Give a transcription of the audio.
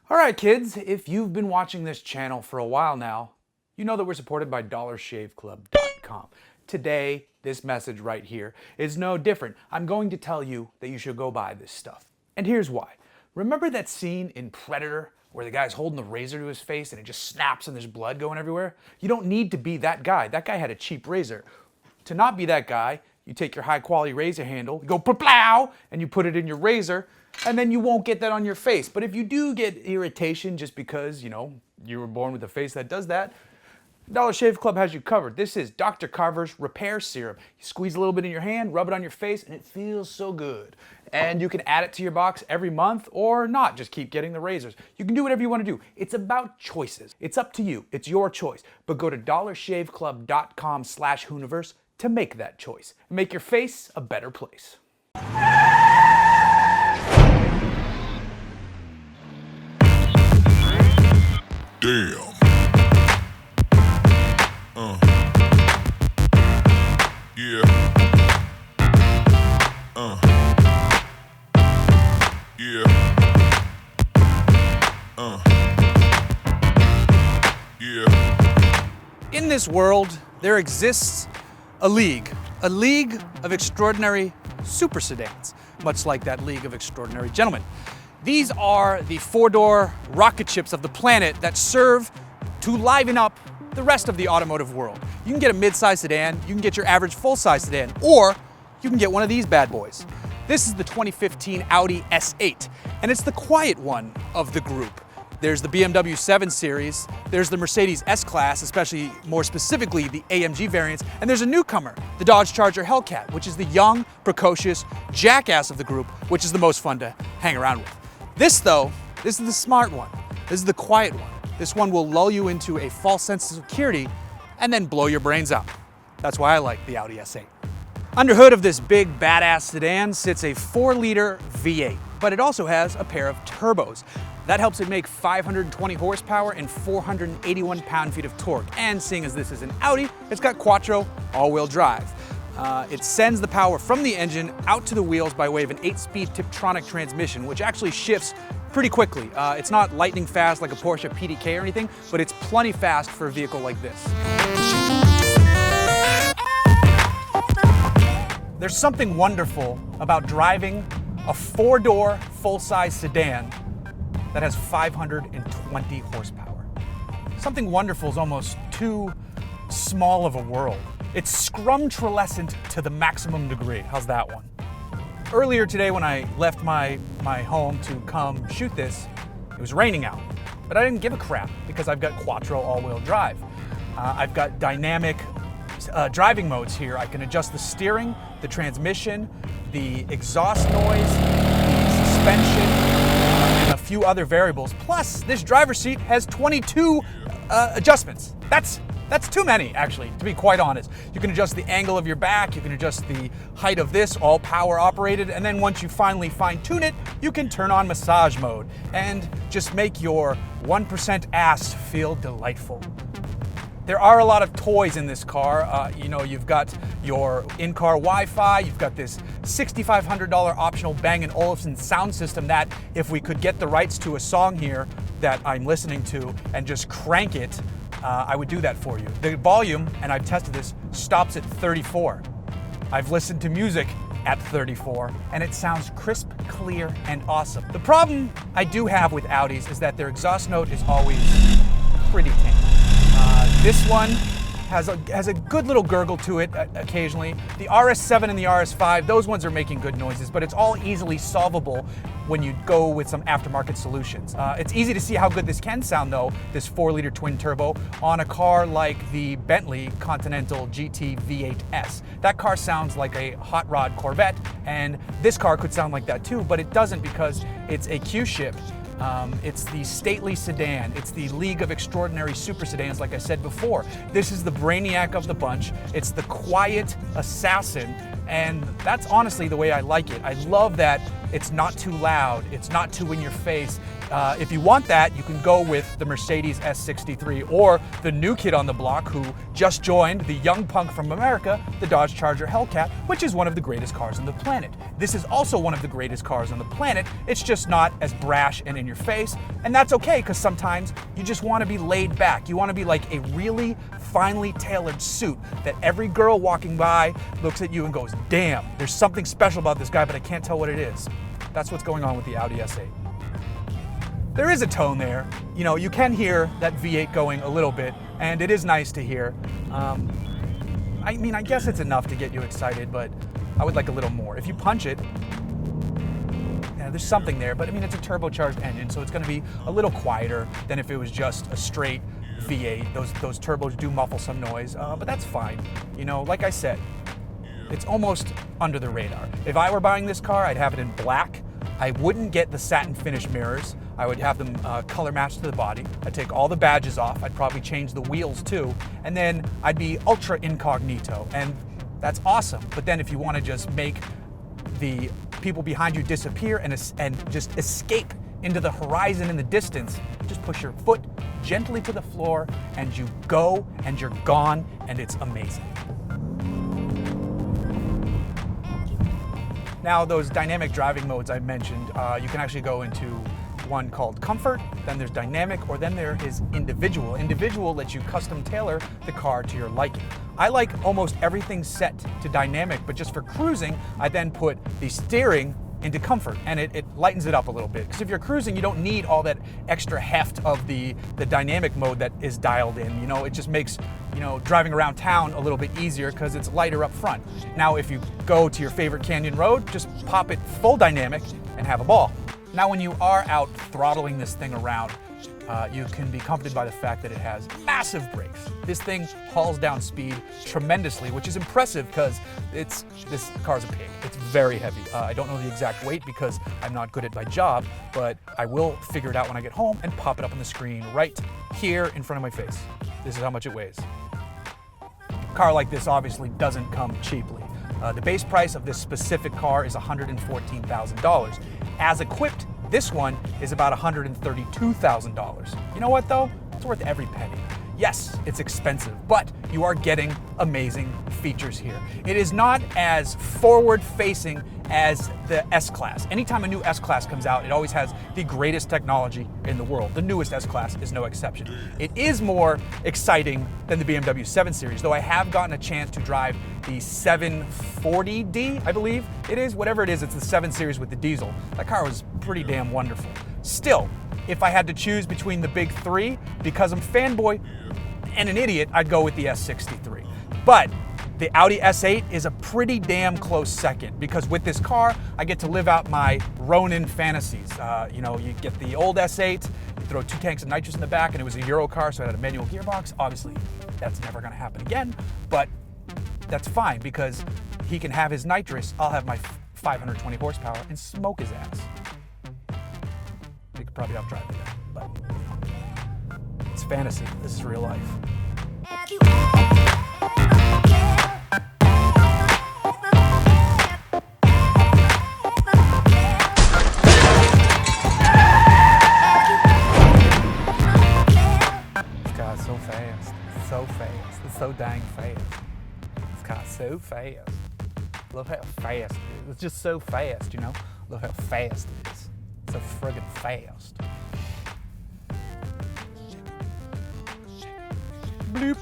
All right, kids, if you've been watching this channel for a while now, you know that we're supported by DollarShaveClub.com. Today, this message right here is no different. I'm going to tell you that you should go buy this stuff. And here's why. Remember that scene in Predator where the guy's holding the razor to his face and it just snaps and there's blood going everywhere? You don't need to be that guy. That guy had a cheap razor. To not be that guy, you take your high quality razor handle, you go plow, and you put it in your razor, and then you won't get that on your face. But if you do get irritation just because, you were born with a face that does that, Dollar Shave Club has you covered. This is Dr. Carver's Repair Serum. You squeeze a little bit in your hand, rub it on your face, and it feels so good. And you can add it to your box every month or not. Just keep getting the razors. You can do whatever you want to do. It's about choices. It's up to you. It's your choice. But go to DollarShaveClub.com/Hooniverse to make that choice. Make your face a better place. Damn. Yeah. Yeah. Yeah. In this world, there exists a league of extraordinary super sedans, much like that League of Extraordinary Gentlemen. These are the four-door rocket ships of the planet that serve to liven up the rest of the automotive world. You can get a mid-size sedan, you can get your average full-size sedan, or you can get one of these bad boys. This is the 2015 Audi S8, and it's the quiet one of the group. There's the BMW 7 Series, there's the Mercedes S-Class, especially more specifically the AMG variants, and there's a newcomer, the Dodge Charger Hellcat, which is the young, precocious jackass of the group, which is the most fun to hang around with. This though, this is the smart one. This is the quiet one. This one will lull you into a false sense of security and then blow your brains out. That's why I like the Audi S8. Under hood of this big badass sedan sits a 4-liter V8, but it also has a pair of turbos. That helps it make 520 horsepower and 481 pound-feet of torque. And seeing as this is an Audi, it's got quattro all-wheel drive. It sends the power from the engine out to the wheels by way of an 8-speed Tiptronic transmission, which actually shifts pretty quickly. It's not lightning fast like a Porsche PDK or anything, but it's plenty fast for a vehicle like this. There's something wonderful about driving a 4-door full-size sedan that has 520 horsepower. Something wonderful is almost too small of a world. It's scrumtrelescent to the maximum degree. How's that one? Earlier today when I left my home to come shoot this, it was raining out. But I didn't give a crap because I've got quattro all-wheel drive. I've got dynamic driving modes here. I can adjust the steering, the transmission, the exhaust noise, the suspension, and a few other variables. Plus, this driver's seat has 22 adjustments. That's too many, actually, to be quite honest. You can adjust the angle of your back, you can adjust the height of this, all power operated, and then once you finally fine-tune it, you can turn on massage mode and just make your 1% ass feel delightful. There are a lot of toys in this car. You've got your in-car Wi-Fi, you've got this $6,500 optional Bang & Olufsen sound system that, if we could get the rights to a song here that I'm listening to and just crank it, I would do that for you. The volume, and I've tested this, stops at 34. I've listened to music at 34, and it sounds crisp, clear, and awesome. The problem I do have with Audis is that their exhaust note is always pretty tame. This one has a good little gurgle to it occasionally. The RS7 and the RS5, those ones are making good noises, but it's all easily solvable when you go with some aftermarket solutions. It's easy to see how good this can sound though, this 4-liter twin turbo, on a car like the Bentley Continental GT V8S. That car sounds like a hot rod Corvette, and this car could sound like that too, but it doesn't because it's a Q-ship. It's the stately sedan. It's the League of Extraordinary Super Sedans, like I said before. This is the brainiac of the bunch. It's the quiet assassin And that's honestly the way I like it. I love that it's not too loud, it's not too in your face. If you want that, you can go with the Mercedes S63 or the new kid on the block who just joined, the young punk from America, the Dodge Charger Hellcat, which is one of the greatest cars on the planet. This is also one of the greatest cars on the planet. It's just not as brash and in your face, and that's okay because sometimes you just want to be laid back. You want to be like a really finely tailored suit that every girl walking by looks at you and goes, damn, there's something special about this guy, but I can't tell what it is. That's what's going on with the Audi S8. There is a tone there. You know, you can hear that V8 going a little bit, and it is nice to hear. I mean, I guess it's enough to get you excited, but I would like a little more. If you punch it, yeah, there's something there, but I mean, it's a turbocharged engine, so it's gonna be a little quieter than if it was just a straight V8. Those turbos do muffle some noise, but that's fine. You know, like I said, it's almost under the radar. If I were buying this car, I'd have it in black. I wouldn't get the satin finish mirrors. I would have them color matched to the body. I'd take all the badges off. I'd probably change the wheels too. And then I'd be ultra incognito. And that's awesome. But then if you want to just make the people behind you disappear and just escape into the horizon in the distance, just push your foot gently to the floor and you go and you're gone and it's amazing. Now, those dynamic driving modes I mentioned, you can actually go into one called Comfort, then there's Dynamic, or then there is Individual. Individual lets you custom tailor the car to your liking. I like almost everything set to Dynamic, but just for cruising, I then put the steering into Comfort, and it lightens it up a little bit. Because if you're cruising, you don't need all that extra heft of the dynamic mode that is dialed in. You know, it just makes, you know, driving around town a little bit easier because it's lighter up front. Now, if you go to your favorite canyon road, just pop it full dynamic and have a ball. Now, when you are out throttling this thing around, you can be comforted by the fact that it has massive brakes. This thing hauls down speed tremendously, which is impressive because this car's a pig. It's very heavy. I don't know the exact weight because I'm not good at my job, but I will figure it out when I get home and pop it up on the screen right here in front of my face. This is how much it weighs. A car like this obviously doesn't come cheaply. The base price of this specific car is $114,000. As equipped, this one is about $132,000. You know what though? It's worth every penny. Yes, it's expensive, but you are getting amazing features here. It is not as forward-facing as the S-Class. Anytime a new S-Class comes out, it always has the greatest technology in the world. The newest S-Class is no exception. It is more exciting than the BMW 7 Series, though I have gotten a chance to drive the 740D, I believe it is. Whatever it is, it's the 7 Series with the diesel. That car was pretty damn wonderful. Still, if I had to choose between the big three, because I'm fanboy and an idiot, I'd go with the S63. But the Audi S8 is a pretty damn close second because with this car, I get to live out my Ronin fantasies. You know, you get the old S8, you throw 2 tanks of nitrous in the back, and it was a Euro car, so it had a manual gearbox. Obviously, that's never gonna happen again, but that's fine because he can have his nitrous, I'll have my 520 horsepower and smoke his ass. You could probably outdrive it, but it's fantasy. This is real life. This car's so fast. So fast. It's so dang fast. This car's so fast. Love how fast it is. It's just so fast, you know? Love how fast it is. So friggin' fast. Bloop.